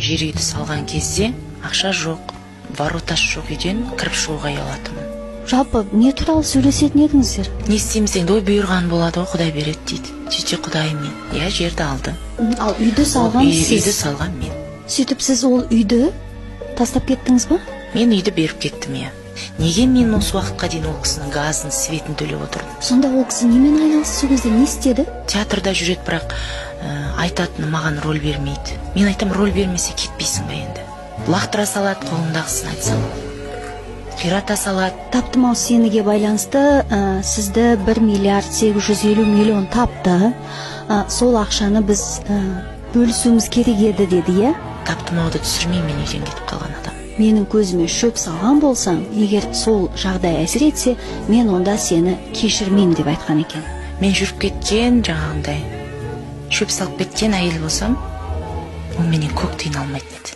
жер үйді салған кезде ақша жоқ, воротасы жоқ үйден кіріп шығуға ұялатымын. Жалпы не туралы сөйлесетін едіңіздер? Не істейміз енді, ой бұйырған болады, ой Құдай береді дейді. Сөйтсе Құдай мен, я жерді алды. Ал үйді салған сіз? Үйді салған мен. Сөйтіп сіз ол үйді тастап кеттіңіз ба? Мен үйді беріп кеттім, я. Неге мен осы уақытқа дейін ол кісінің газын, светін төлеп отырдым? Сонда ол кісі немен айналысты, сол кезде не істеді? Театрда жүреді, бірақ айтатыны маған роль бермейді. Мен айтам, роль бермесе кетпейсің ба енді? Лақтыра салады, қолындағысын айтсам. Қирата салады. Таптымау сеніге байланысты сізді 1 миллиард 850 миллион тапты. Сол ақшаны біз бөлісуіміз керек еді деді, е? Таптымауды түсірмей мен үйден кетіп қалған адам. Менің көзіме шөп салған болсаң, егер сол жағдай әсер етсе, мен онда сені кешірмеймін деп айтқан екен. Мен жүріп кеткен жаңағындай шөп салып кеткен әйел болсам, ол менен көк тиын алмайтын еді.